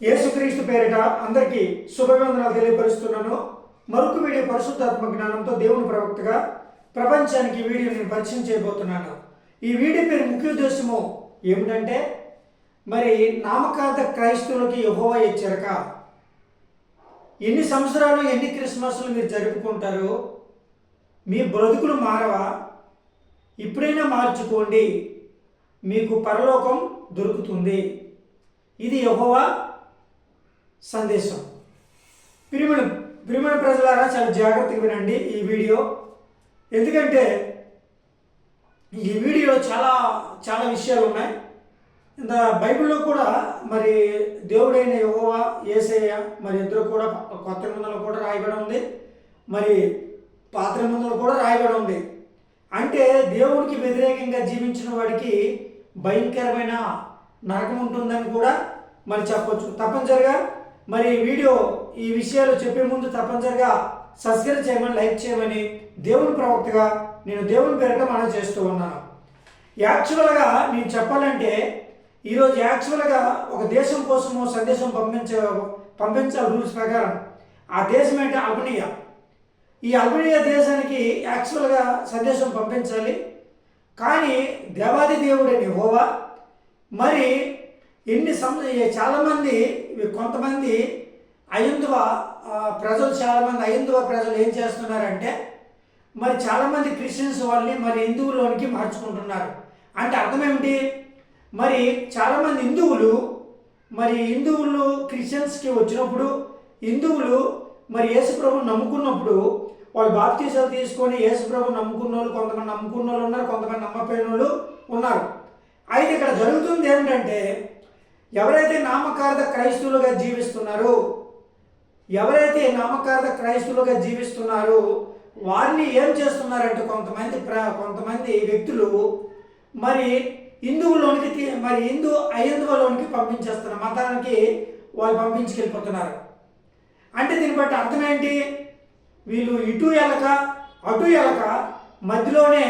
యేసుక్రీస్తు పేరిట అందరికీ శుభవందనాలు తెలియపరుస్తున్నాను. మరొక వీడియో పరిశుద్ధాత్మ జ్ఞానంతో దేవుని ప్రవక్తగా ప్రపంచానికి ఈ వీడియో నేను పరిచయం చేయబోతున్నాను. ఈ వీడియో పేరు ముఖ్య ఉద్దేశము ఏమిటంటే, మరి నామకార్థ క్రైస్తవులకి యెహోవా హెచ్చరిక. ఎన్ని సంవత్సరాలు ఎన్ని క్రిస్మస్లు మీరు జరుపుకుంటారో మీ బ్రతుకులు మారవా? ఇప్పుడైనా మార్చుకోండి, మీకు పరలోకం దొరుకుతుంది. ఇది యెహోవా సందేశం. ప్రియమైన ప్రజలారా, చాలా జాగ్రత్తగా వినండి ఈ వీడియో. ఎందుకంటే ఈ వీడియో చాలా విషయాలు ఉన్నాయి. ఇంత బైబిల్లో కూడా మరి దేవుడైన యెహోవా యేసయ్య మరి ఇద్దరు కూడా కొత్త నిబంధనలో కూడా రాయబడి ఉంది, మరి పాత నిబంధనలో కూడా రాయబడి ఉంది. అంటే దేవుడికి వ్యతిరేకంగా జీవించిన వాడికి భయంకరమైన నరకం ఉంటుందని కూడా మరి చెప్పొచ్చు. తప్పనిసరిగా మరి ఈ విషయాలు చెప్పే ముందు తప్పనిసరిగా సబ్స్క్రైబ్ చేయమని, లైక్ చేయమని దేవుని ప్రవక్తగా నేను దేవుని పేరిట మనం చేస్తూ ఉన్నాను. యాక్చువల్గా నేను చెప్పాలంటే ఈరోజు యాక్చువల్గా ఒక దేశం కోసము సందేశం పంపించాలి రూల్స్ ప్రకారం. ఆ దేశం ఏంటి? అల్బేనియా. ఈ అల్బేనియా దేశానికి యాక్చువల్గా సందేశం పంపించాలి. కానీ దేవాది దేవుడైన యెహోవా మరి చాలామంది కొంతమంది ఐందువ ప్రజలు ఏం చేస్తున్నారంటే, మరి చాలామంది క్రిస్టియన్స్ వాళ్ళని మరి హిందువుల్లోనికి మార్చుకుంటున్నారు. అంటే అర్థం ఏమిటి? మరి చాలామంది హిందువులు క్రిస్టియన్స్కి వచ్చినప్పుడు, హిందువులు మరి యేసుప్రభుని నమ్ముకున్నప్పుడు వాళ్ళు బాప్తీసాలు తీసుకొని యేసుప్రభుని నమ్ముకున్న వాళ్ళు, కొంతమంది నమ్ముకున్న వాళ్ళు ఉన్నారు, కొంతమంది నమ్మపోయిన వాళ్ళు ఉన్నారు. అయితే ఇక్కడ జరుగుతుంది ఏమిటంటే, ఎవరైతే నామకార్థ క్రైస్తవులుగా జీవిస్తున్నారో వారిని ఏం చేస్తున్నారంటే కొంతమంది వ్యక్తులు మరి ఐందువలోనికి పంపించేస్తున్నారు, మతానికి వాళ్ళు పంపించుకెళ్ళిపోతున్నారు. అంటే దీన్ని బట్టి అర్థం ఏంటి? వీళ్ళు ఇటు ఎలక అటు ఎలక మధ్యలోనే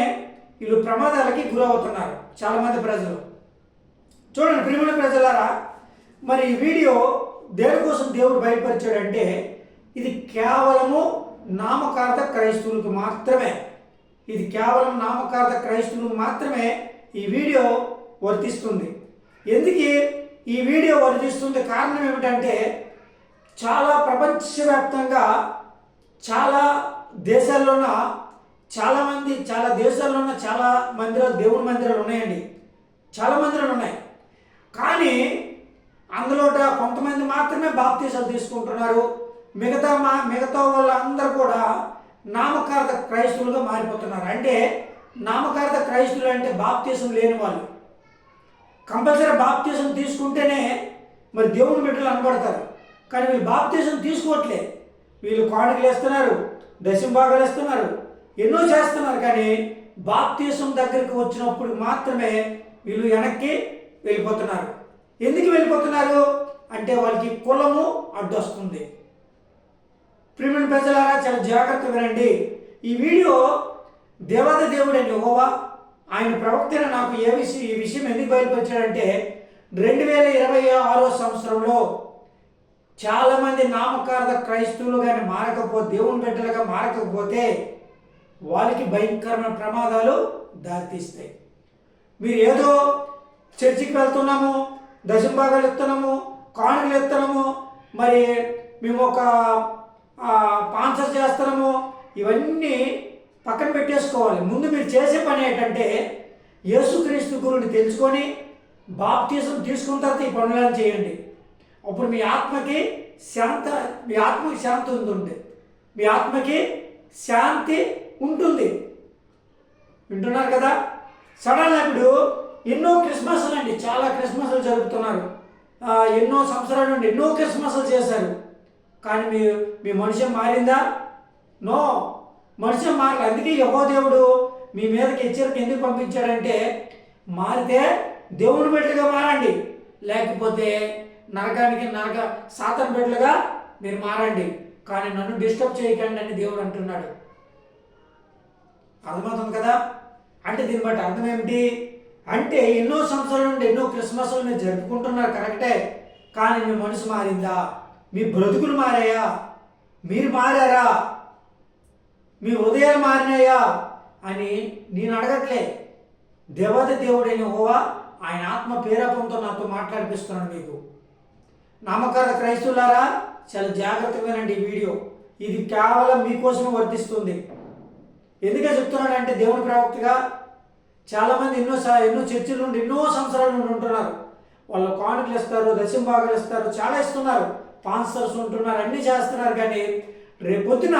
వీళ్ళు ప్రమాదాలకి గురవుతున్నారు చాలామంది ప్రజలు. చూడండి ప్రియమైన ప్రజలారా, మరి ఈ వీడియో దేనికోసం దేవుడు బయటపరిచాడంటే, ఇది కేవలము నామకార్థ క్రైస్తవులకు మాత్రమే ఈ వీడియో వర్తిస్తుంది. ఎందుకు ఈ వీడియో వర్తిస్తుంది? కారణం ఏమిటంటే, చాలా ప్రపంచవ్యాప్తంగా చాలా దేశాల్లోన చాలా మందిరాలు, దేవుని మందిరాలు ఉన్నాయండి. చాలా మందిరాలు ఉన్నాయి. కానీ అందులో కొంతమంది మాత్రమే బాప్తీసాలు తీసుకుంటున్నారు. మిగతా వాళ్ళందరూ కూడా నామకార్థ క్రైస్తవులుగా మారిపోతున్నారు. అంటే నామకార్థ క్రైస్తవులు అంటే బాప్తీసం లేని వాళ్ళు. కంపల్సరీ బాప్తీసం తీసుకుంటేనే మరి దేవుని బిడ్డలు అనబడతారు. కానీ వీళ్ళు బాప్తీసం తీసుకోవట్లే. వీళ్ళు కానుకలు ఇస్తున్నారు, దశంభాగాలు ఇస్తున్నారు, ఎన్నో చేస్తున్నారు. కానీ బాప్తీసం దగ్గరికి వచ్చినప్పుడు మాత్రమే వీళ్ళు వెనక్కి వెళ్ళిపోతున్నారు. ఎందుకు వెళ్ళిపోతున్నారు అంటే, వాళ్ళకి కులము అడ్డొస్తుంది. ప్రియమైన ప్రజలారా, చాలా జాగ్రత్త వినండి. ఈ వీడియో దేవాది దేవుడైన యెహోవా ఆయన ప్రవక్తను నాకు ఈ విషయం ఎందుకు బయలుపరిచాడంటే, 2026 సంవత్సరంలో చాలామంది నామకార్థ క్రైస్తవులు కానీ దేవుని బిడ్డలుగా మారకపోతే వాళ్ళకి భయంకరమైన ప్రమాదాలు దారితీస్తాయి. మీరు ఏదో చర్చికి వెళ్తున్నాము, దశంభాగాలు ఇస్తున్నాము, కానుకలు ఇస్తున్నాము, మరి మేము ఒక స్పాన్సర్ చేస్తున్నాము, ఇవన్నీ పక్కన పెట్టేసుకోవాలి. ముందు మీరు చేసే పని ఏంటంటే, యేసుక్రీస్తు గురుని తెలుసుకొని బాప్తీసం తీసుకున్న తర్వాత ఈ పనులను చేయండి. అప్పుడు మీ ఆత్మకి శాంతి ఉంటుంది. వింటున్నారు కదా? సడన్గా ఇప్పుడు ఎన్నో క్రిస్మస్లు అండి, చాలా క్రిస్మస్లు జరుపుతున్నారు. ఎన్నో సంవత్సరాల నుండి ఎన్నో క్రిస్మస్లు చేశారు. కానీ మీ మనిషి మారిందా? నో, మనిషి మారలేదు. అందుకే యెహోవా దేవుడు మీ మీదకి హెచ్చరిక ఎందుకు పంపించాడంటే, మారితే దేవుని బిడ్డలుగా మారండి, లేకపోతే సాతాను బిడ్డలుగా మీరు మారండి. కానీ నన్ను డిస్టర్బ్ చేయకండి అని దేవుడు అంటున్నాడు. అర్థమవుతుంది కదా? అంటే దీన్ని బట్టి అర్థం ఏమిటి అంటే, ఎన్నో సంవత్సరాల నుండి ఎన్నో క్రిస్మస్లు మీరు జరుపుకుంటున్నారు, కరెక్టే. కానీ మీ మనసు మారిందా? మీ బ్రతుకులు మారాయా? మీరు మారారా? మీ హృదయాలు మారినాయా అని నేను అడగట్లే. దేవత దేవుడైన యెహోవా ఆయన ఆత్మ పేరపంతో నాతో మాట్లాడిపిస్తున్నాను. మీకు నామకార్థ క్రైస్తవులారా, చాలా జాగ్రత్తగా వినండి ఈ వీడియో. ఇది కేవలం మీకోసమే వర్తిస్తుంది. ఎందుకని చెప్తున్నాడంటే, దేవుని ప్రవక్తగా చాలామంది ఎన్నో చర్చిల నుండి ఎన్నో సంవత్సరాల నుండి ఉంటున్నారు. వాళ్ళు కానుకలు ఇస్తారు, దశంభాగాలు ఇస్తారు, చాలా ఇస్తున్నారు, స్పాన్సర్స్ ఉంటున్నారు, అన్నీ చేస్తున్నారు. కానీ రేపొద్దున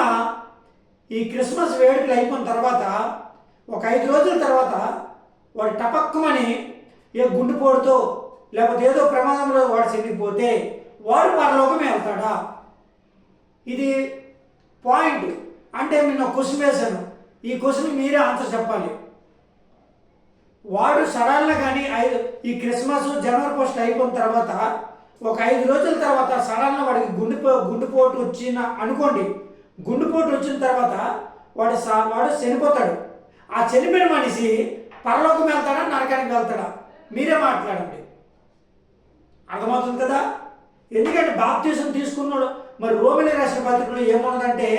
ఈ క్రిస్మస్ వేడుకలు అయిపోయిన తర్వాత ఒక 5 రోజుల తర్వాత వాడు టపక్కుమని ఏ గుండెపోటుతో లేకపోతే ఏదో ప్రమాదంలో వాడు చనిపోతే వాడు పరలోకమే వెళ్తాడా? ఇది పాయింట్. అంటే నేను క్వశ్చన్ వేశాను. ఈ క్వశ్చన్ మీరే ఆన్సర్ చెప్పాలి. వాడు సడన్గా కానీ ఈ క్రిస్మస్ జనవరి 1 అయిపోయిన తర్వాత ఒక 5 రోజుల తర్వాత సడన్గా వాడికి గుండెపోటు వచ్చిన అనుకోండి. గుండెపోటు వచ్చిన తర్వాత వాడు చనిపోతాడు. ఆ చనిపోయిన మనిషి పరలోకం వెళ్తాడా, నరకానికి వెళ్తాడా? మీరే మాట్లాడండి. అర్థమవుతుంది కదా? ఎందుకంటే బాప్తిసం తీసుకున్నాడు. మరి రోమిలి రాసిన పత్రికలో ఏమున్నదంటే,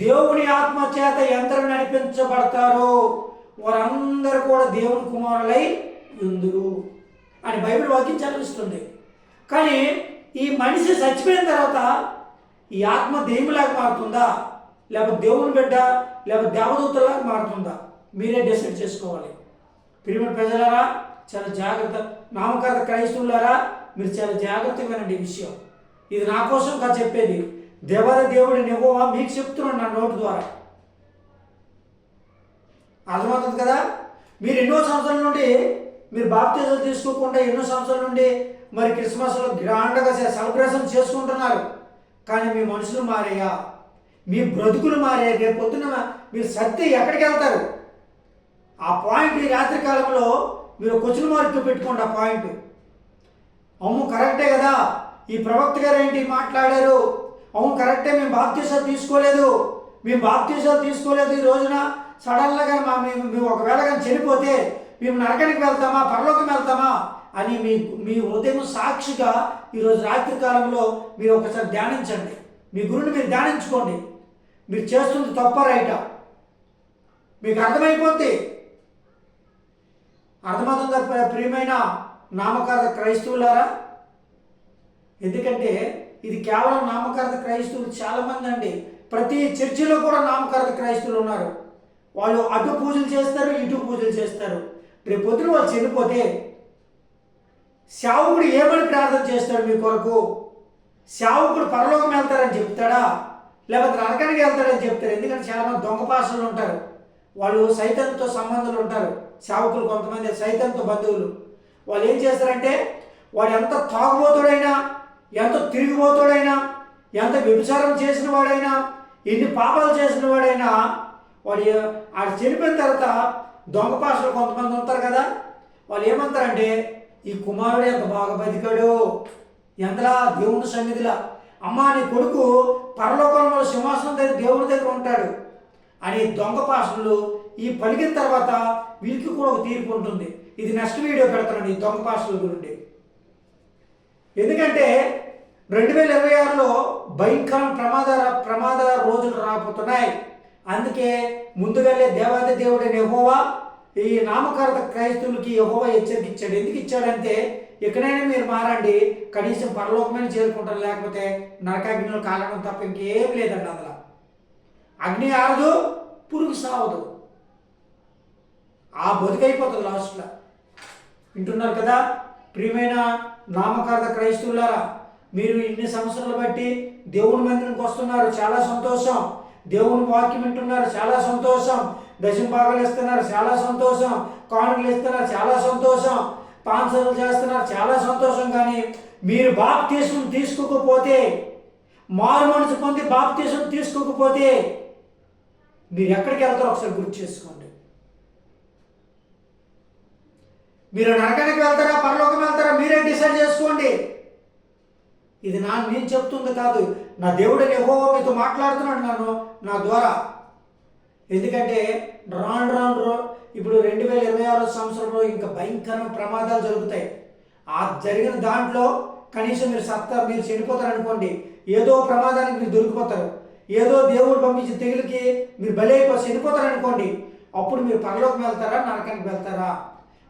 దేవుని ఆత్మ చేత ఎందరు నడిపించబడతారో వారందరూ కూడా దేవుని కుమారులై ఉందురు అని బైబిల్ వాక్యం చదివిస్తుంది. కానీ ఈ మనిషి చచ్చిపోయిన తర్వాత ఈ ఆత్మ దేవులాగా మారుతుందా, లేకపోతే దేవుని బిడ్డ, లేకపోతే దేవదూతలాగా మారుతుందా? మీరే డిసైడ్ చేసుకోవాలి. ప్రియమైన ప్రజలారా, చాలా జాగ్రత్త. నామకార్థ క్రైస్తవులారా, మీరు చాలా జాగ్రత్తగా వినండి ఈ విషయం. ఇది నా కోసం కాదు చెప్పేది, దేవుడి యెహోవా మీకు చెప్తున్నాడు నా నోటి ద్వారా. అర్థమవుతుంది కదా? మీరు ఎన్నో సంవత్సరాల నుండి మీరు బాప్తిజాలు తీసుకోకుండా ఎన్నో సంవత్సరాల నుండి మరి క్రిస్మస్లో గ్రాండ్గా సెలబ్రేషన్ చేసుకుంటున్నారు. కానీ మీ మనుషులు మారాయా? మీ బ్రతుకులు మారాయా? రేపు పొద్దున మీరు సత్య ఎక్కడికి వెళ్తారు? ఆ పాయింట్ ఈ రాత్రి కాలంలో మీరు క్వశ్చన్ మార్క్ పెట్టుకోండి. ఆ పాయింట్ అవును కరెక్టే కదా, ఈ ప్రవక్త గారు ఏంటి మాట్లాడారు, అవును కరెక్టే, మేము బాప్తిజాలు తీసుకోలేదు ఈ రోజున సడన్గా మేము ఒకవేళ కానీ చనిపోతే మేము నరకానికి వెళ్తామా, పరలోకం వెళ్తామా అని మీ హృదయం సాక్షిగా ఈరోజు రాత్రి కాలంలో మీరు ఒకసారి ధ్యానించండి. మీ గురుని మీరు ధ్యానించుకోండి. మీరు చేస్తుంది తప్ప రైటా మీకు అర్థమైపోద్ది. అర్థమవుతుందా ప్రియమైన నామకార్థ క్రైస్తవులారా? ఎందుకంటే ఇది కేవలం నామకార్థ క్రైస్తవులు చాలామంది అండి. ప్రతి చర్చిలో కూడా నామకార్థ క్రైస్తవులు ఉన్నారు. వాళ్ళు అటు పూజలు చేస్తారు, ఇటు పూజలు చేస్తారు. రేపు పొద్దున వాళ్ళు చనిపోతే సేవకుడు ఏమని ప్రార్థన చేస్తాడు మీ కొరకు? సేవకుడు పరలోకం వెళ్తారని చెప్తాడా, లేకపోతే నరకానికి వెళ్తాడని చెప్తారు? ఎందుకంటే చాలామంది దొంగ పాస్టర్లు ఉంటారు, వాళ్ళు సైతాన్తో సంబంధాలు ఉంటారు. సేవకులు కొంతమంది సైతాన్తో బంధువులు. వాళ్ళు ఏం చేస్తారంటే, వాడు ఎంత తాగుబోతుడైనా, ఎంత తిరిగిపోతాడైనా, ఎంత వ్యభిచారం చేసిన వాడైనా, ఎన్ని పాపాలు చేసిన వాడైనా, ఆడు చనిపోయిన తర్వాత దొంగ పాస్టర్లు కొంతమంది ఉంటారు కదా, వాళ్ళు ఏమంటారంటే, ఈ కుమారుడు ఎంత బాగా బతికాడు, ఎంతలా దేవుని సన్నిధిలా, అమ్మా నీ కొడుకు పరలోకంలో సింహాసనం దగ్గర దేవుడి దగ్గర ఉంటాడు అని దొంగ పాస్టర్లు ఈ పలికిన తర్వాత వీరికి కూడా ఒక తీర్పు ఉంటుంది. ఇది నెక్స్ట్ వీడియో పెడతానండి ఈ దొంగ పాస్టర్ల గురించి. ఎందుకంటే 2026లో భయంకర ప్రమాద రోజులు రాబోతున్నాయి. అందుకే ముందుగానే దేవాది దేవుడైన యెహోవా ఈ నామకార్థ క్రైస్తవులకి యెహోవా హెచ్చరిక ఇచ్చాడు. ఎందుకు ఇచ్చాడంటే, ఎక్కడైనా మీరు మారండి, కనీసం పరలోకమైన చేరుకుంటారు, లేకపోతే నరకాగ్నిలో కాలడం తప్ప ఇంకేం లేదండి. అందులో అగ్ని ఆరదు, పురుగు సావదు, ఆ బతుకైపోతుంది లాస్ట్లో. వింటున్నారు కదా ప్రియమైన నామకార్థ క్రైస్తవులారా? మీరు ఇన్ని సంవత్సరాలు బట్టి దేవుని మందిరానికి వస్తున్నారు, చాలా సంతోషం. దేవుని వాక్యం వింటున్నారు, చాలా సంతోషం. దశంభాగాలు ఇస్తున్నారు, చాలా సంతోషం. కానుకలు ఇస్తున్నారు, చాలా సంతోషం. స్పాన్సర్లు చేస్తున్నారు, చాలా సంతోషం. కానీ మీరు బాప్తిసం తీసుకోకపోతే, మారు మనసు పొంది బాప్తిసం తీసుకోకపోతే మీరు ఎక్కడికి వెళ్తారో ఒకసారి గుర్తు చేసుకోండి. మీరు నరకానికి వెళ్తారా, పరలోకం వెళ్తారా, మీరే డిసైడ్ చేసుకోండి. ఇది నేను చెప్తుంది కాదు, నా దేవుడైన యెహోవా మీతో మాట్లాడుతున్నాడు నా ద్వారా. ఎందుకంటే రాను ఇప్పుడు 2026 సంవత్సరంలో ఇంకా భయంకరమైన ప్రమాదాలు జరుగుతాయి. ఆ జరిగిన దాంట్లో కనీసం మీరు చనిపోతారు అనుకోండి, ఏదో ప్రమాదానికి మీరు దొరికిపోతారు, ఏదో దేవుడు పంపించి తెగులకి మీరు చనిపోతారు అనుకోండి, అప్పుడు మీరు పరలోకం వెళ్తారా నరకానికి వెళ్తారా?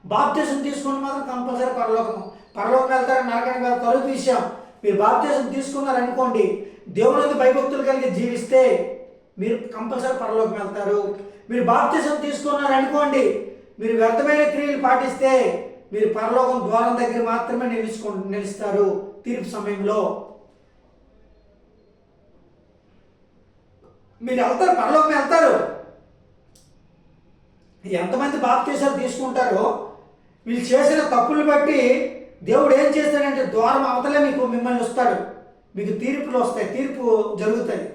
బాప్తిసం తీసుకుని మాత్రం కంపల్సరీ పరలోకం వెళ్తారా నరకానికి వెళ్తారు విషయం. మీరు బాప్తిసం తీసుకున్నారనుకోండి, దేవునికి భయభక్తులు కలిగి జీవిస్తే మీరు కంపల్సరీ పరలోకం వెళ్తారు. మీరు బాప్తిసం తీసుకున్నారనుకోండి, మీరు వ్యర్థమైన క్రియలు పాటిస్తే మీరు పరలోకం ద్వారం దగ్గర మాత్రమే నిలుస్తారు తీర్పు సమయంలో. మీరు వెళ్తారు, పరలోకం వెళ్తారు. ఎంతమంది బాప్తిసాలు తీసుకుంటారో వీళ్ళు చేసిన తప్పులు బట్టి దేవుడు ఏం చేస్తాడంటే ద్వారం అవతలే మిమ్మల్ని వస్తాడు, మీకు తీర్పులు వస్తాయి, తీర్పు జరుగుతుంది.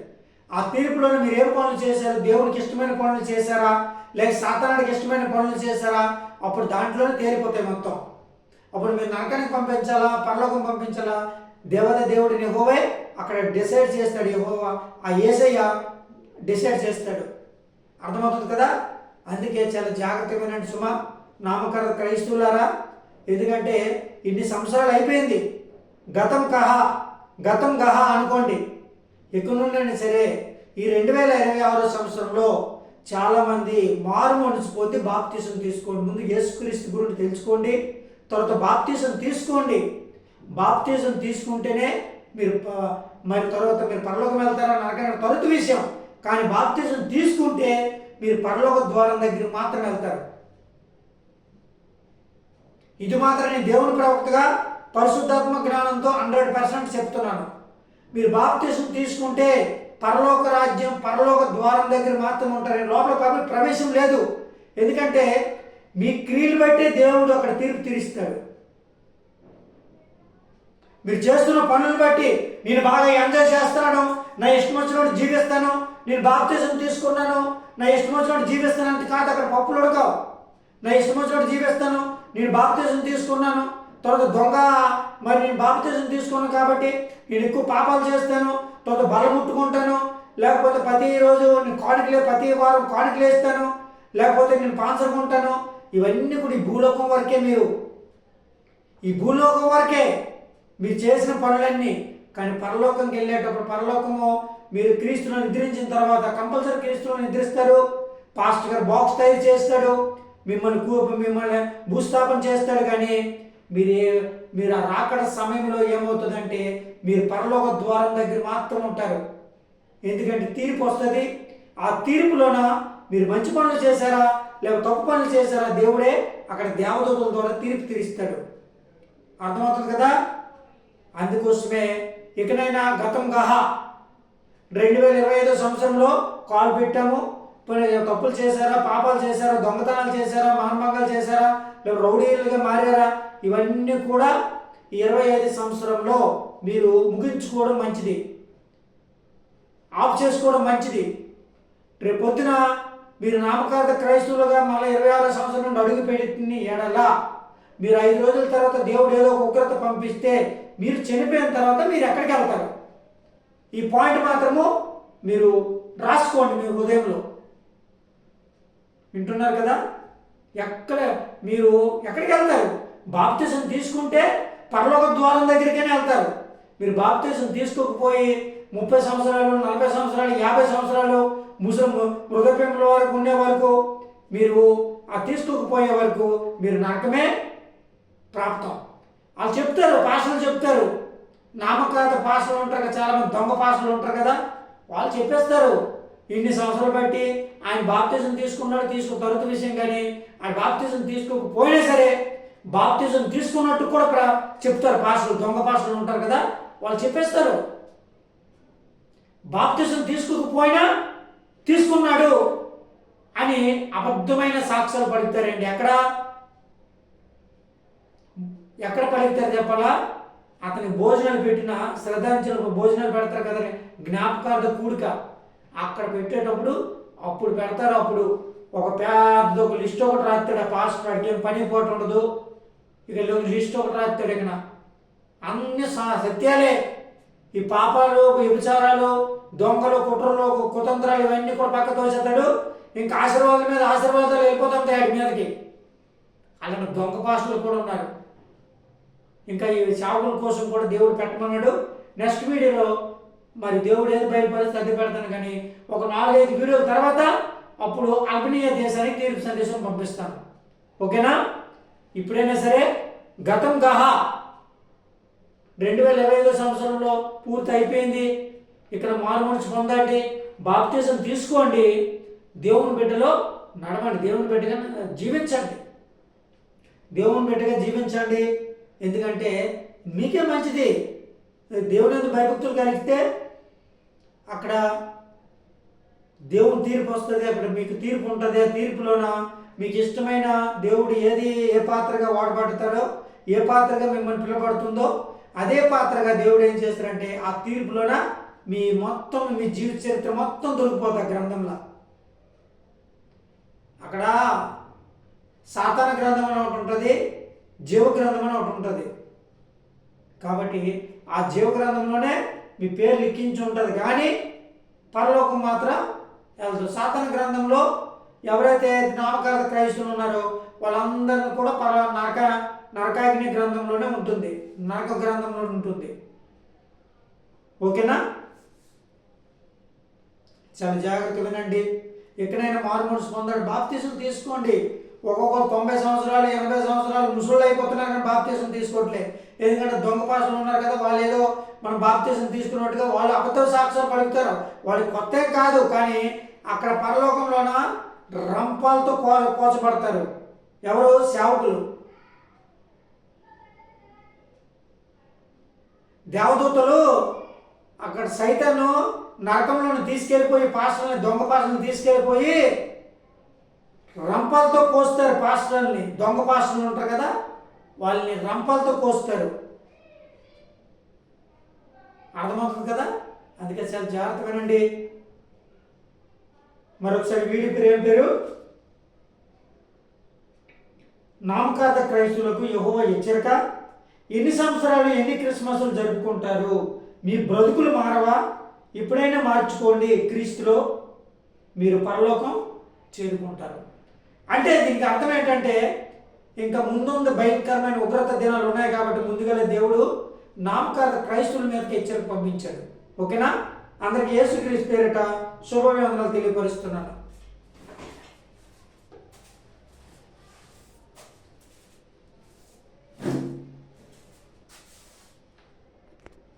ఆ తీర్పులో మీరు ఏం పనులు చేశారు, దేవుడికి ఇష్టమైన పనులు చేశారా లేక సాతానుడికి ఇష్టమైన పనులు చేశారా, అప్పుడు దాంట్లోనే తేలిపోతాయి మొత్తం. అప్పుడు మీరు నరకానికి పంపించాలా పరలోకం పంపించాలా, దేవుడిని యెహోవా అక్కడ డిసైడ్ చేస్తాడు. యెహోవా ఆ యేసయ్య డిసైడ్ చేస్తాడు. అర్థమవుతుంది కదా? అందుకే చాలా జాగ్రత్తగా వినండి సుమా, నామకరణ క్రైస్తవులారా. ఎందుకంటే ఇన్ని సంవత్సరాలు అయిపోయింది, గతం గహ అనుకోండి. ఎక్కడ నుండి సరే ఈ 2026 సంవత్సరంలో చాలామంది మారు మనసు పోతే బాప్తిసం తీసుకోండి. ముందు యేసుక్రీస్తు గురించి తెలుసుకోండి, తర్వాత బాప్తిసం తీసుకోండి. బాప్తిసం తీసుకుంటేనే మరి తర్వాత మీరు పరలోకం వెళ్తారా నరకానికి తర్వాత విషయం. కానీ బాప్తిసం తీసుకుంటే మీరు పరలోక ద్వారం దగ్గర మాత్రం వెళ్తారు. ఇది మాత్రం నేను దేవుని ప్రవక్తగా పరిశుద్ధాత్మ జ్ఞానంతో 100% చెప్తున్నాను. మీరు బాప్తిసం తీసుకుంటే పరలోక రాజ్యం పరలోక ద్వారం దగ్గర మాత్రం ఉంటారు, లోపల ప్రవేశం లేదు. ఎందుకంటే మీ క్రియలు బట్టే దేవుడు అక్కడ తీర్పు తీరుస్తాడు. మీరు చేస్తున్న పనులు బట్టి నేను బాగా ఎంజాయ్ చేస్తున్నాను, నా ఇష్టం వచ్చినట్టు జీవిస్తాను, నేను బాప్తిసం తీసుకున్నాను, నా ఇష్టం వచ్చినట్టు జీవిస్తాను అంత కాదు. అక్కడ పప్పులు ఉడకవు. నా ఇష్టం వచ్చినట్టు జీవిస్తాను, నేను బాప్తిసం తీసుకున్నాను, తర్వాత దొంగ మరి నేను బాప్తిసం తీసుకున్నాను కాబట్టి నేను ఎక్కువ పాపాలు చేస్తాను, తర్వాత బలం ముట్టుకుంటాను, లేకపోతే ప్రతిరోజు నేను ప్రతి వారం కానుకలు వేస్తాను, లేకపోతే నేను పాన్సర్కుంటాను. ఇవన్నీ కూడా ఈ భూలోకం వరకే. ఈ భూలోకం వరకే మీరు చేసిన పనులన్నీ. కానీ పరలోకంకి వెళ్ళేటప్పుడు పరలోకము మీరు క్రీస్తును నిద్రించిన తర్వాత కంపల్సరీ క్రీస్తును నిద్రిస్తారు. పాస్టర్ గారు బాక్స్ తయారు చేస్తాడు, మిమ్మల్ని భూస్థాపన చేస్తాడు. కానీ మీరు ఆ రాకడ సమయంలో ఏమవుతుందంటే మీరు పరలోక ద్వారం దగ్గర మాత్రం ఉంటారు. ఎందుకంటే తీర్పు వస్తుంది. ఆ తీర్పులోన మీరు మంచి పనులు చేశారా లేక తప్పు పనులు చేశారా, దేవుడే అక్కడ దేవదూతల ద్వారా తీర్పు తీరుస్తాడు. అర్థమవుతుంది కదా? అందుకోసమే ఇకనైనా గతం గహ 2025 సంవత్సరంలో కాల్ పెట్టాము. తప్పులు చేశారా, పాపాలు చేశారా, దొంగతనాలు చేశారా, మానభంగాలు చేశారా, లేక రౌడీలుగా మారారా, ఇవన్నీ కూడా 25 సంవత్సరంలో మీరు ముగించుకోవడం మంచిది, ఆఫ్ చేసుకోవడం మంచిది. రేపు పొద్దున మీరు నామకార్థ క్రైస్తవులుగా మళ్ళీ 26 సంవత్సరం నుండి అడుగు పెట్టిన ఎడలా మీరు 5 రోజుల తర్వాత దేవుడు ఏదో ఒక ఉగ్రత పంపిస్తే మీరు చనిపోయిన తర్వాత మీరు ఎక్కడికి వెళ్తారు? ఈ పాయింట్ మాత్రము మీరు రాసుకోండి మీ హృదయంలో. వింటున్నారు కదా? మీరు ఎక్కడికి వెళ్తారు? బాప్తిసం తీసుకుంటే పరలోక ద్వారం దగ్గరికైనా వెళ్తారు. మీరు బాప్తిసం తీసుకోకపోయి 30 సంవత్సరాలు 40 సంవత్సరాలు 50 సంవత్సరాలు మృగపింపుల వరకు ఉండే వరకు మీరు ఆ తీసుకోకపోయే వరకు మీరు నరకమే ప్రాప్తం. వాళ్ళు చెప్తారు, పాస్టర్లు చెప్తారు, నామకార్థ పాస్టర్లు ఉంటారు కదా, చాలామంది దొంగ పాస్టర్లు ఉంటారు కదా, వాళ్ళు చెప్పేస్తారు ఇన్ని సంవత్సరాలు బట్టి ఆయన బాప్తిజం తీసుకున్నాడు తరువాత విషయం. కానీ ఆయన బాప్తిజం తీసుకోకపోయినా సరే బాప్తిజం తీసుకున్నట్టు కూడా చెప్తారు పాస్టర్లు, దొంగ పాస్టర్లు ఉంటారు కదా, వాళ్ళు చెప్పేస్తారు బాప్తిజం తీసుకోకపోయినా తీసుకున్నాడు అని అబద్ధమైన సాక్ష్యాలు పలుకుతారండి. ఎక్కడ పలుకుతారు చెప్పాలా? అతనికి భోజనాలు పెట్టిన శ్రద్ధాంజలి భోజనాలు పెడతారు కదా, జ్ఞాపకార్థ కూడిక, అక్కడ పెట్టేటప్పుడు అప్పుడు పెడతారు. అప్పుడు ఒక పెద్ద ఒక లిస్ట్ ఒకటి రాస్తాడు ఆ పాస్టర్, అడిగే పని పోటు ఉండదు, ఇక లిస్ట్ ఒకటి రాస్తాడు. ఇక అన్ని సత్యాలే. ఈ పాపాలు, వ్యభిచారాలు, దొంగలు, కుట్రలు, కుతంత్రాలు ఇవన్నీ కూడా పక్క తోసేస్తాడు. ఇంకా ఆశీర్వాదాల మీద ఆశీర్వాదాలు వెళ్ళిపోతుంటాయి ఆడి మీదకి. అలాంటి దొంగ పాస్టర్లు కూడా ఉన్నారు. ఇంకా ఈ సేవకుల కోసం కూడా దేవుడు పెట్టమన్నాడు. నెక్స్ట్ వీడియోలో మరి దేవుడు ఏది బయలుపరిస్తే అది పెడతాను, కానీ ఒక 4-5 వీడియోల తర్వాత అప్పుడు అల్బేనియా దేశానికి తీర్పు సందేశం పంపిస్తాను. ఓకేనా? ఇప్పుడైనా సరే గతం గహా 2025 సంవత్సరంలో పూర్తి అయిపోయింది. ఇక్కడ మారుమనసు పొందండి, బాప్తిజం తీసుకోండి, దేవుని బిడ్డలో నడవండి, దేవుని బిడ్డగా జీవించండి, దేవుని బిడ్డగా జీవించండి. ఎందుకంటే మీకే మంచిది. దేవుని భయభక్తులు కలిగితే అక్కడ దేవుని తీర్పు వస్తుంది, అక్కడ మీకు తీర్పు ఉంటుంది. ఆ తీర్పులోన మీకు ఇష్టమైన దేవుడు ఏ పాత్రగా వాడబడతారో, ఏ పాత్రగా మిమ్మల్ని పిలబడుతుందో అదే పాత్రగా దేవుడు ఏం చేస్తారంటే ఆ తీర్పులోన మీ జీవిత చరిత్ర మొత్తం దొరికిపోతుంది గ్రంథంలో. అక్కడ సాతాన గ్రంథం అని ఒకటి ఉంటుంది, జీవ గ్రంథం అని ఒకటి ఉంటుంది. కాబట్టి ఆ జీవ గ్రంథంలోనే మీ పేరు లిఖించి ఉంటుంది, కానీ పరలోకం మాత్రం వెళ్తుంది. సాతాన గ్రంథంలో ఎవరైతే నామకార్థ క్రైస్తవులు ఉన్నారో వాళ్ళందరూ కూడా నరకాగ్ని గ్రంథంలోనే ఉంటుంది, నరక గ్రంథంలో ఉంటుంది. ఓకేనా? చాలా జాగ్రత్తగా వినండి. ఎక్కడైనా మారుమనసు పొందండి, బాప్తిజం తీసుకోండి. ఒక్కొక్కరు 90 సంవత్సరాలు 80 సంవత్సరాలు ముసళ్ళు అయిపోతున్నారు, కానీ బాప్తిజం తీసుకోవట్లే. ఎందుకంటే దొంగ పాషలు ఉన్నారు కదా, వాళ్ళు ఏదో మనం బాప్తిజం తీసుకున్నట్టుగా వాళ్ళు అబద్ధ సాక్ష్యాలు పలుకుతారు. వాళ్ళు కొత్త కాదు, కానీ అక్కడ పరలోకంలోన రంపాలతో కోచబడతారు. ఎవరు? సేవకులు. దేవదూతలు అక్కడ సైతాను నరకంలోని తీసుకెళ్ళిపోయి పాస్టర్ని, దొంగ పాస్టర్ని తీసుకెళ్ళిపోయి రంపాలతో కోస్తారు. పాస్టర్ని, దొంగ పాస్టర్లు ఉంటారు కదా, వాళ్ళని రంపాలతో కోస్తారు. అర్థమవుతుంది కదా? అందుకే చాలా జాగ్రత్తగా వినండి. మరొకసారి వీడియో పేరు ఏం పేరు? నామకార్థ క్రైస్తవులకు యెహోవా హెచ్చరిక. ఎన్ని సంవత్సరాలు ఎన్ని క్రిస్మస్లు జరుపుకుంటారు? మీ బ్రతుకులు మారవా? ఇప్పుడైనా మార్చుకోండి, క్రీస్తులో మీరు పరలోకం చేరుకుంటారు. అంటే దీనికి అర్థం ఏంటంటే ఇంకా ముందు భయంకరమైన ఉగ్రత దినాలు ఉన్నాయి కాబట్టి ముందుగానే దేవుడు నామకార్థ క్రైస్తవుల మీదకి హెచ్చరిక పంపించాడు. ఓకేనా? అందరికి యేసుక్రీస్తు పేరిట శుభాభివందనాలు తెలియపరుస్తున్నాను.